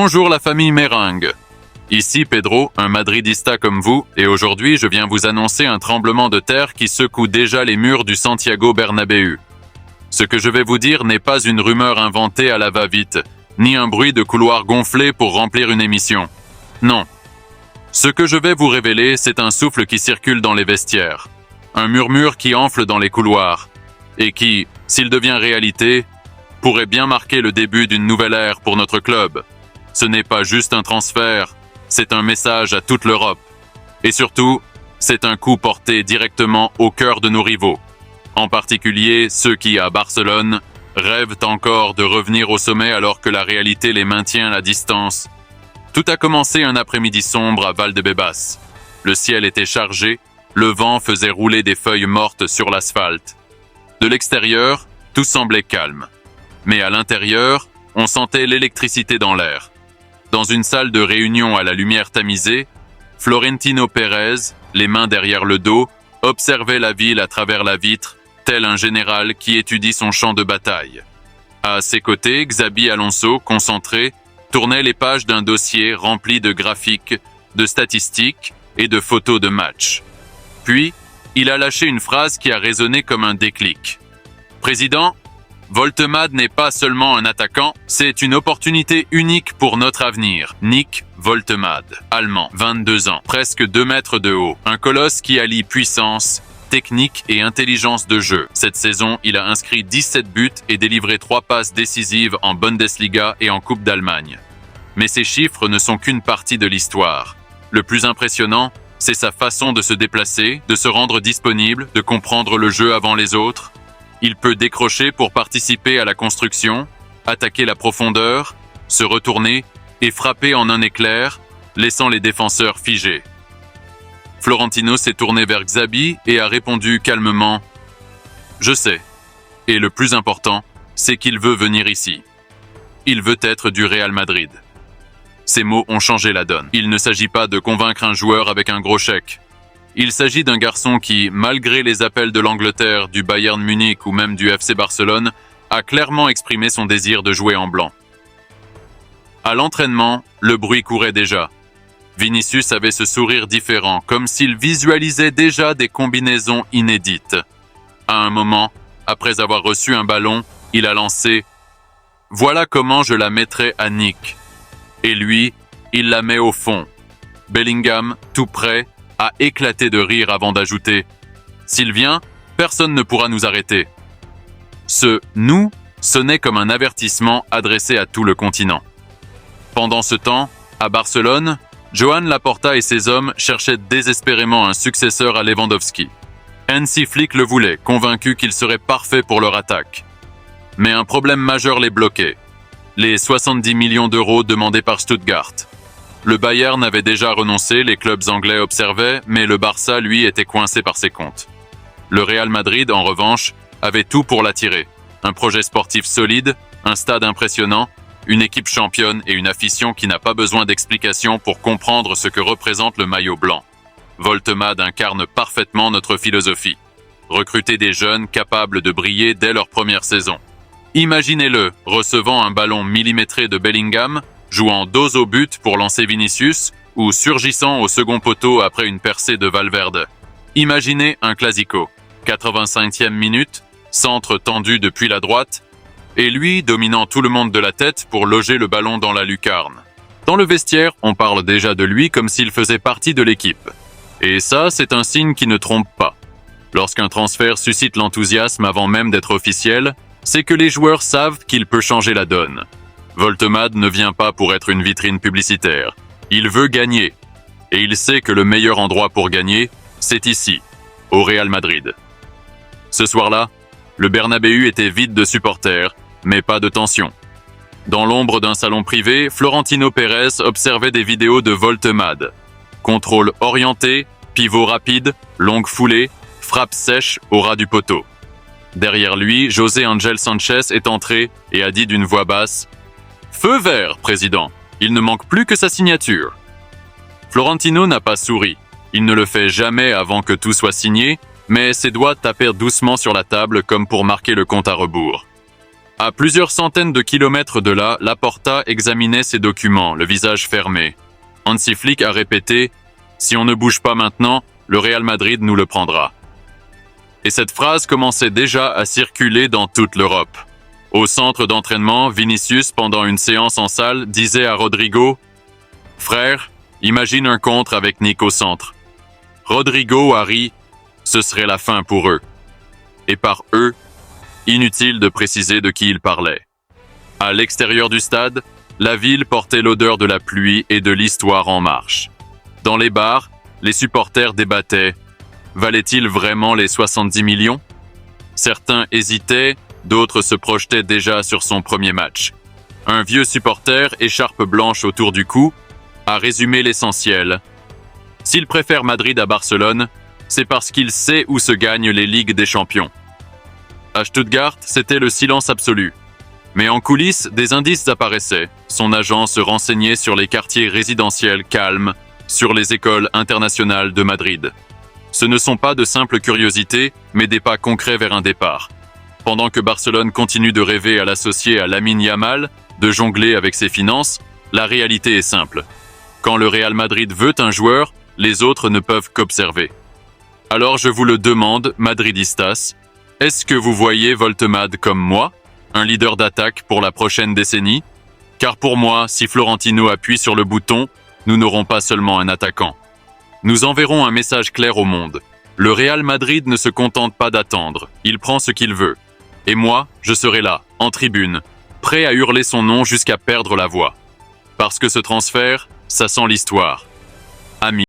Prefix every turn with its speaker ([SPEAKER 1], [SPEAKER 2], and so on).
[SPEAKER 1] Bonjour la famille Meringue. Ici Pedro, un madridista comme vous, et aujourd'hui je viens vous annoncer un tremblement de terre qui secoue déjà les murs du Santiago Bernabéu. Ce que je vais vous dire n'est pas une rumeur inventée à la va-vite, ni un bruit de couloir gonflé pour remplir une émission. Non. Ce que je vais vous révéler, c'est un souffle qui circule dans les vestiaires, un murmure qui enfle dans les couloirs, et qui, s'il devient réalité, pourrait bien marquer le début d'une nouvelle ère pour notre club. Ce n'est pas juste un transfert, c'est un message à toute l'Europe. Et surtout, c'est un coup porté directement au cœur de nos rivaux. En particulier ceux qui, à Barcelone, rêvent encore de revenir au sommet alors que la réalité les maintient à la distance. Tout a commencé un après-midi sombre à Valdebebas. Le ciel était chargé, le vent faisait rouler des feuilles mortes sur l'asphalte. De l'extérieur, tout semblait calme. Mais à l'intérieur, on sentait l'électricité dans l'air. Dans une salle de réunion à la lumière tamisée, Florentino Pérez, les mains derrière le dos, observait la ville à travers la vitre, tel un général qui étudie son champ de bataille. À ses côtés, Xabi Alonso, concentré, tournait les pages d'un dossier rempli de graphiques, de statistiques et de photos de matchs. Puis, il a lâché une phrase qui a résonné comme un déclic. « Président, Voltemade n'est pas seulement un attaquant, c'est une opportunité unique pour notre avenir. » Nick Voltemade, allemand, 22 ans, presque 2 mètres de haut, un colosse qui allie puissance, technique et intelligence de jeu. Cette saison, il a inscrit 17 buts et délivré 3 passes décisives en Bundesliga et en Coupe d'Allemagne. Mais ces chiffres ne sont qu'une partie de l'histoire. Le plus impressionnant, c'est sa façon de se déplacer, de se rendre disponible, de comprendre le jeu avant les autres. Il peut décrocher pour participer à la construction, attaquer la profondeur, se retourner et frapper en un éclair, laissant les défenseurs figés. Florentino s'est tourné vers Xabi et a répondu calmement « Je sais. Et le plus important, c'est qu'il veut venir ici. Il veut être du Real Madrid. » Ces mots ont changé la donne. Il ne s'agit pas de convaincre un joueur avec un gros chèque. Il s'agit d'un garçon qui, malgré les appels de l'Angleterre, du Bayern Munich ou même du FC Barcelone, a clairement exprimé son désir de jouer en blanc. À l'entraînement, le bruit courait déjà. Vinicius avait ce sourire différent, comme s'il visualisait déjà des combinaisons inédites. À un moment, après avoir reçu un ballon, il a lancé « Voilà comment je la mettrai à Nick ». Et lui, il la met au fond. Bellingham, tout près, a éclaté de rire avant d'ajouter « S'il vient, personne ne pourra nous arrêter ». Ce « nous » sonnait comme un avertissement adressé à tout le continent. Pendant ce temps, à Barcelone, Joan Laporta et ses hommes cherchaient désespérément un successeur à Lewandowski. Hansi Flick le voulait, convaincu qu'il serait parfait pour leur attaque. Mais un problème majeur les bloquait. Les 70 millions d'euros demandés par Stuttgart. Le Bayern avait déjà renoncé, les clubs anglais observaient, mais le Barça, lui, était coincé par ses comptes. Le Real Madrid, en revanche, avait tout pour l'attirer. Un projet sportif solide, un stade impressionnant, une équipe championne et une afition qui n'a pas besoin d'explications pour comprendre ce que représente le maillot blanc. Voltemade incarne parfaitement notre philosophie. Recruter des jeunes capables de briller dès leur première saison. Imaginez-le recevant un ballon millimétré de Bellingham, jouant dos au but pour lancer Vinicius ou surgissant au second poteau après une percée de Valverde. Imaginez un classico, 85e minute, centre tendu depuis la droite, et lui dominant tout le monde de la tête pour loger le ballon dans la lucarne. Dans le vestiaire, on parle déjà de lui comme s'il faisait partie de l'équipe. Et ça, c'est un signe qui ne trompe pas. Lorsqu'un transfert suscite l'enthousiasme avant même d'être officiel, c'est que les joueurs savent qu'il peut changer la donne. Voltemade ne vient pas pour être une vitrine publicitaire. Il veut gagner. Et il sait que le meilleur endroit pour gagner, c'est ici, au Real Madrid. Ce soir-là, le Bernabéu était vide de supporters, mais pas de tension. Dans l'ombre d'un salon privé, Florentino Pérez observait des vidéos de Voltemade. Contrôle orienté, pivot rapide, longue foulée, frappe sèche au ras du poteau. Derrière lui, José Ángel Sánchez est entré et a dit d'une voix basse « Feu vert, président, il ne manque plus que sa signature ». Florentino n'a pas souri. Il ne le fait jamais avant que tout soit signé, mais ses doigts tapèrent doucement sur la table comme pour marquer le compte à rebours. À plusieurs centaines de kilomètres de là, Laporta examinait ses documents, le visage fermé. Hansi Flick a répété « Si on ne bouge pas maintenant, le Real Madrid nous le prendra ». Et cette phrase commençait déjà à circuler dans toute l'Europe. Au centre d'entraînement, Vinicius, pendant une séance en salle, disait à Rodrigo « Frère, imagine un contre avec Nick au centre. » Rodrigo a ri, ce serait la fin pour eux. Et par eux, inutile de préciser de qui il parlait. À l'extérieur du stade, la ville portait l'odeur de la pluie et de l'histoire en marche. Dans les bars, les supporters débattaient. Valait-il vraiment les 70 millions? Certains hésitaient, d'autres se projetaient déjà sur son premier match. Un vieux supporter, écharpe blanche autour du cou, a résumé l'essentiel. S'il préfère Madrid à Barcelone, c'est parce qu'il sait où se gagnent les Ligues des Champions. À Stuttgart, c'était le silence absolu. Mais en coulisses, des indices apparaissaient. Son agent se renseignait sur les quartiers résidentiels calmes, sur les écoles internationales de Madrid. Ce ne sont pas de simples curiosités, mais des pas concrets vers un départ. Pendant que Barcelone continue de rêver à l'associer à Lamine Yamal, de jongler avec ses finances, la réalité est simple. Quand le Real Madrid veut un joueur, les autres ne peuvent qu'observer. Alors je vous le demande, Madridistas, est-ce que vous voyez Voltemade comme moi, un leader d'attaque pour la prochaine décennie? Car pour moi, si Florentino appuie sur le bouton, nous n'aurons pas seulement un attaquant. Nous enverrons un message clair au monde. Le Real Madrid ne se contente pas d'attendre, il prend ce qu'il veut. Et moi, je serai là, en tribune, prêt à hurler son nom jusqu'à perdre la voix. Parce que ce transfert, ça sent l'histoire. Ami.